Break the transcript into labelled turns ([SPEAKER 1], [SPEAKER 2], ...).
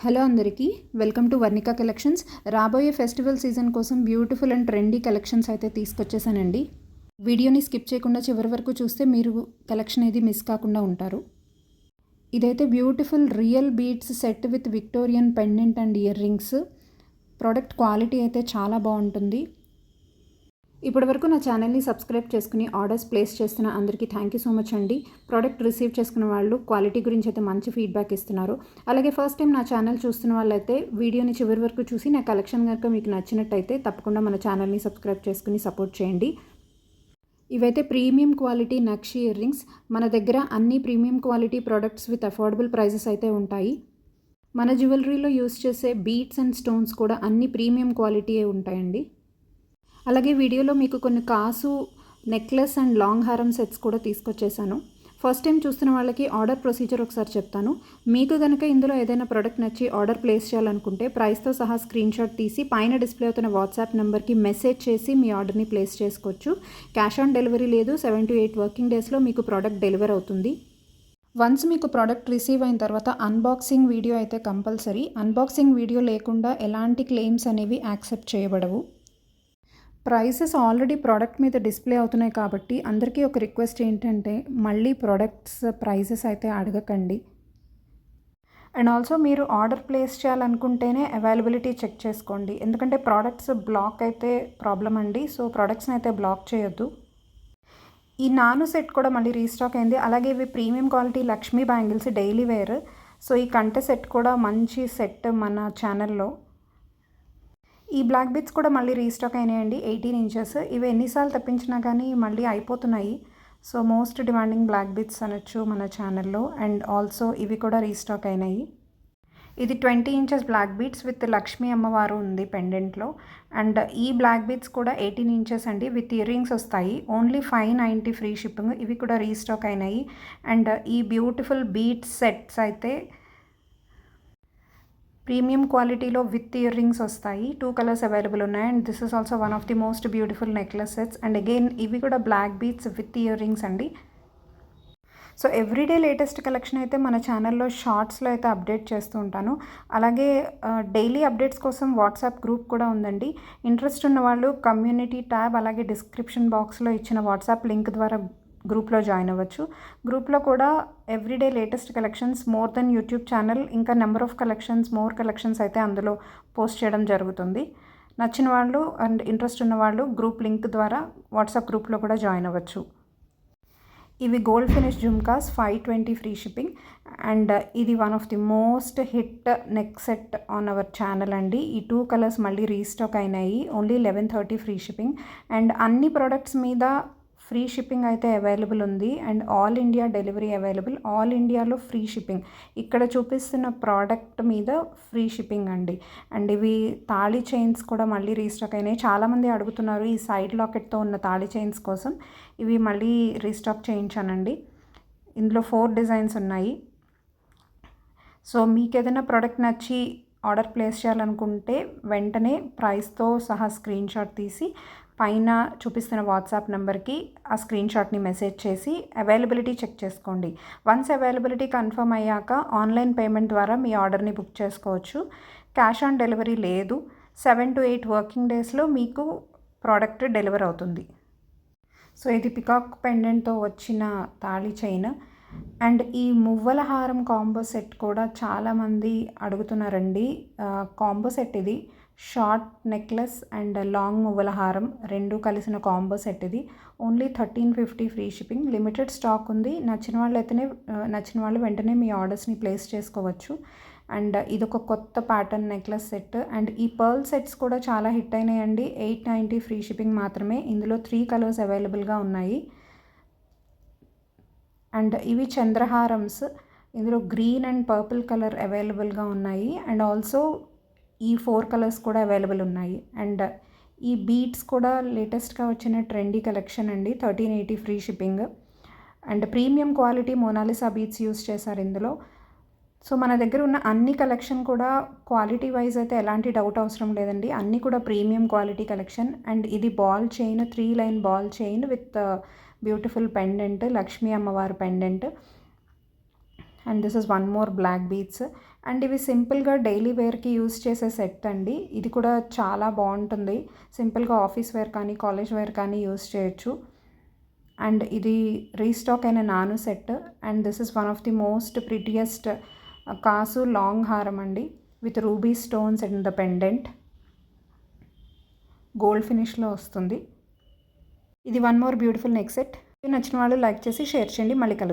[SPEAKER 1] Hello అందరికీ welcome to Varnika collections. రాబోయే festival season కోసం బ్యూటిఫుల్ అండ్ ట్రెండీ కలెక్షన్స్ అయితే తీసుకొచ్చేసానండి. వీడియోని స్కిప్ చేయకుండా చివరి వరకు చూస్తే మీరు కలెక్షన్ ఏది మిస్ కాకుండా ఉంటారు. ఇదైతే beautiful real beads set with Victorian pendant and ear rings. Product quality అయితే చాలా బాగుంటుంది. ఇప్పటి వరకు నా ఛానల్ని సబ్స్క్రైబ్ చేసుకుని ఆర్డర్స్ ప్లేస్ చేస్తున్న అందరికీ థ్యాంక్ యూ సో మచ్ అండి. ప్రోడక్ట్ రిసీవ్ చేసుకున్న వాళ్ళు క్వాలిటీ గురించి అయితే మంచి ఫీడ్బ్యాక్ ఇస్తున్నారు. అలాగే ఫస్ట్ టైం నా ఛానల్ చూస్తున్న వాళ్ళైతే వీడియోని చివరి వరకు చూసి నా కలెక్షన్ కనుక మీకు నచ్చినట్టయితే తప్పకుండా మన ఛానల్ని సబ్స్క్రైబ్ చేసుకుని సపోర్ట్ చేయండి. ఇవైతే premium quality nakshi earrings. మన దగ్గర అన్ని premium quality products with affordable prices అయితే ఉంటాయి. మన జ్యువెలరీలో యూస్ చేసే బీడ్స్ అండ్ స్టోన్స్ కూడా అన్ని ప్రీమియం క్వాలిటీయే ఉంటాయండి. అలాగే వీడియోలో మీకు కొన్ని కాసు నెక్లెస్ అండ్ లాంగ్ హారం సెట్స్ కూడా తీసుకొచ్చేసాను. ఫస్ట్ టైం చూస్తున్న వాళ్ళకి ఆర్డర్ ప్రొసీజర్ ఒకసారి చెప్తాను. మీకు కనుక ఇందులో ఏదైనా ప్రోడక్ట్ నచ్చి ఆర్డర్ ప్లేస్ చేయాలనుకుంటే ప్రైస్తో సహా స్క్రీన్ షాట్ తీసి పైన డిస్ప్లే అవుతున్న వాట్సాప్ నెంబర్కి మెసేజ్ చేసి మీ ఆర్డర్ని ప్లేస్ చేసుకోవచ్చు. క్యాష్ ఆన్ డెలివరీ లేదు. 7 to 8 వర్కింగ్ డేస్లో మీకు ప్రోడక్ట్ డెలివర్ అవుతుంది. వన్స్ మీకు ప్రోడక్ట్ రిసీవ్ అయిన తర్వాత అన్బాక్సింగ్ వీడియో అయితే కంపల్సరీ. అన్బాక్సింగ్ వీడియో లేకుండా ఎలాంటి క్లెయిమ్స్ అనేవి యాక్సెప్ట్ చేయబడవు. ప్రైసెస్ ఆల్రెడీ ప్రోడక్ట్ మీద డిస్ప్లే అవుతున్నాయి కాబట్టి అందరికీ ఒక రిక్వెస్ట్ ఏంటంటే మళ్ళీ ప్రోడక్ట్స్ ప్రైసెస్ అయితే అడగకండి. అండ్ ఆల్సో మీరు ఆర్డర్ ప్లేస్ చేయాలనుకుంటేనే అవైలబిలిటీ చెక్ చేసుకోండి. ఎందుకంటే ప్రోడక్ట్స్ బ్లాక్ అయితే ప్రాబ్లం అండి. సో ప్రోడక్ట్స్ని అయితే బ్లాక్ చేయొద్దు. ఈ నాను సెట్ కూడా మళ్ళీ రీస్టాక్ అయింది. అలాగే ఇవి premium quality Lakshmi bangles daily wear. So ఈ కంటె సెట్ కూడా మంచి సెట్ మన ఛానల్లో. ఈ బ్లాక్ బీడ్స్ కూడా మళ్ళీ రీస్టాక్ అయినాయండి. 18 inches. ఇవి ఎన్నిసార్లు తెప్పించినా కానీ మళ్ళీ అయిపోతున్నాయి. So most demanding black beads అనొచ్చు మన ఛానల్లో. అండ్ ఆల్సో ఇవి కూడా రీస్టాక్ అయినాయి. ఇది 20 inches black beads with Lakshmi అమ్మవారు ఉంది పెండెంట్లో. అండ్ ఈ బ్లాక్ బీడ్స్ కూడా 18 inches అండి. విత్ ఇయర్ రింగ్స్ వస్తాయి. Only 590 free shipping. ఇవి కూడా రీస్టాక్ అయినాయి. అండ్ ఈ బ్యూటిఫుల్ బీడ్స్ సెట్స్ అయితే ప్రీమియం క్వాలిటీలో విత్ ఇయర్ రింగ్స్ వస్తాయి. 2 colors అవైలబుల్ ఉన్నాయి. And this is also one of the most beautiful necklace sets. And again ఇవి కూడా black beads with ear rings అండి. సో ఎవ్రీడే లేటెస్ట్ కలెక్షన్ అయితే మన ఛానల్లో షార్ట్స్లో అయితే అప్డేట్ చేస్తూ ఉంటాను. అలాగే డైలీ అప్డేట్స్ కోసం వాట్సాప్ గ్రూప్ కూడా ఉందండి. ఇంట్రెస్ట్ ఉన్న వాళ్ళు కమ్యూనిటీ ట్యాబ్ అలాగే డిస్క్రిప్షన్ బాక్స్లో ఇచ్చిన వాట్సాప్ లింక్ ద్వారా గ్రూప్లో జాయిన్ అవ్వచ్చు. గ్రూప్లో కూడా everyday latest collections more than YouTube channel ఇంకా number of collections more collections అయితే అందులో పోస్ట్ చేయడం జరుగుతుంది. నచ్చిన వాళ్ళు అండ్ ఇంట్రెస్ట్ ఉన్న వాళ్ళు గ్రూప్ లింక్ ద్వారా వాట్సాప్ గ్రూప్లో కూడా జాయిన్ అవ్వచ్చు. ఇవి gold finish jhumkas 520 free shipping. And ఇది one of the most hit neck set on our channel అండి. ఈ 2 colors మళ్ళీ రీస్టాక్ అయినాయి. Only 1130 free shipping. అండ్ అన్ని ప్రోడక్ట్స్ మీద ఫ్రీ షిప్పింగ్ అయితే అవైలబుల్ ఉంది. And all India delivery available. All ఇండియాలో ఫ్రీ షిప్పింగ్. ఇక్కడ చూపిస్తున్న ప్రోడక్ట్ మీద ఫ్రీ షిప్పింగ్ అండి. అండ్ ఇవి తాళి చైన్స్ కూడా మళ్ళీ రీస్టాక్ అయినాయి. చాలామంది అడుగుతున్నారు ఈ సైడ్ లాకెట్తో ఉన్న తాళి చైన్స్ కోసం. ఇవి మళ్ళీ రీస్టాక్ చేయించానండి. ఇందులో 4 డిజైన్స్ ఉన్నాయి. సో మీకు ఏదైనా ప్రోడక్ట్ నచ్చి ఆర్డర్ ప్లేస్ చేయాలనుకుంటే వెంటనే ప్రైస్తో సహా స్క్రీన్ షాట్ తీసి పైన చూపిస్తున్న వాట్సాప్ నెంబర్కి ఆ స్క్రీన్ షాట్ని మెసేజ్ చేసి అవైలబిలిటీ చెక్ చేసుకోండి. వన్స్ అవైలబిలిటీ కన్ఫర్మ్ అయ్యాక ఆన్లైన్ పేమెంట్ ద్వారా మీ ఆర్డర్ని బుక్ చేసుకోవచ్చు. క్యాష్ ఆన్ డెలివరీ లేదు. 7 to 8 వర్కింగ్ డేస్లో మీకు ప్రోడక్ట్ డెలివర్ అవుతుంది. సో ఇది పికాక్ పెండెంట్తో వచ్చిన తాళి చైన్. అండ్ ఈ మువ్వల హారం కాంబో సెట్ కూడా చాలామంది అడుగుతున్నారండి. కాంబో సెట్ ఇది. షార్ట్ నెక్లెస్ అండ్ లాంగ్ మువ్వల హారం రెండు కలిసిన కాంబో సెట్ ఇది. Only 1350 free shipping. Limited stock ఉంది. నచ్చిన వాళ్ళు వెంటనే మీ ఆర్డర్స్ని ప్లేస్ చేసుకోవచ్చు. అండ్ ఇదొక కొత్త ప్యాటర్న్ నెక్లెస్ సెట్. అండ్ ఈ పర్ల్ సెట్స్ కూడా చాలా హిట్ అయినాయండి. 890 ఫ్రీ షిప్పింగ్ మాత్రమే. ఇందులో 3 colors అవైలబుల్గా ఉన్నాయి. అండ్ ఇవి చంద్రహారమ్స్. ఇందులో గ్రీన్ అండ్ పర్పుల్ కలర్ అవైలబుల్గా ఉన్నాయి. అండ్ ఆల్సో ఈ 4 colors కూడా అవైలబుల్ ఉన్నాయి. అండ్ ఈ బీడ్స్ కూడా లేటెస్ట్గా వచ్చిన ట్రెండీ కలెక్షన్ అండి. 1380 free shipping. And premium quality Mona Lisa beads use చేశారు ఇందులో. సో మన దగ్గర ఉన్న అన్ని కలెక్షన్ కూడా క్వాలిటీ వైజ్ అయితే ఎలాంటి డౌట్ అవసరం లేదండి. అన్నీ కూడా ప్రీమియం క్వాలిటీ కలెక్షన్. అండ్ ఇది ball chain 3 line ball chain with beautiful pendant Lakshmi అమ్మవారి pendant. And this is one more black beads. And ఇవి సింపుల్గా డైలీ వేర్కి యూస్ చేసే సెట్ అండి. ఇది కూడా చాలా బాగుంటుంది. సింపుల్గా ఆఫీస్ వేర్ కానీ కాలేజ్ వేర్ కానీ యూస్ చేయొచ్చు. అండ్ ఇది రీస్టాక్ అయిన నాను set. And this is one of the most prettiest కాసు లాంగ్ హారం అండి, with ruby stones and the pendant. Gold ఫినిష్లో వస్తుంది. ఇది one more beautiful neck set. నచ్చిన వాళ్ళు లైక్ చేసి షేర్ చేయండి. మళ్ళీ కలుద్దాం.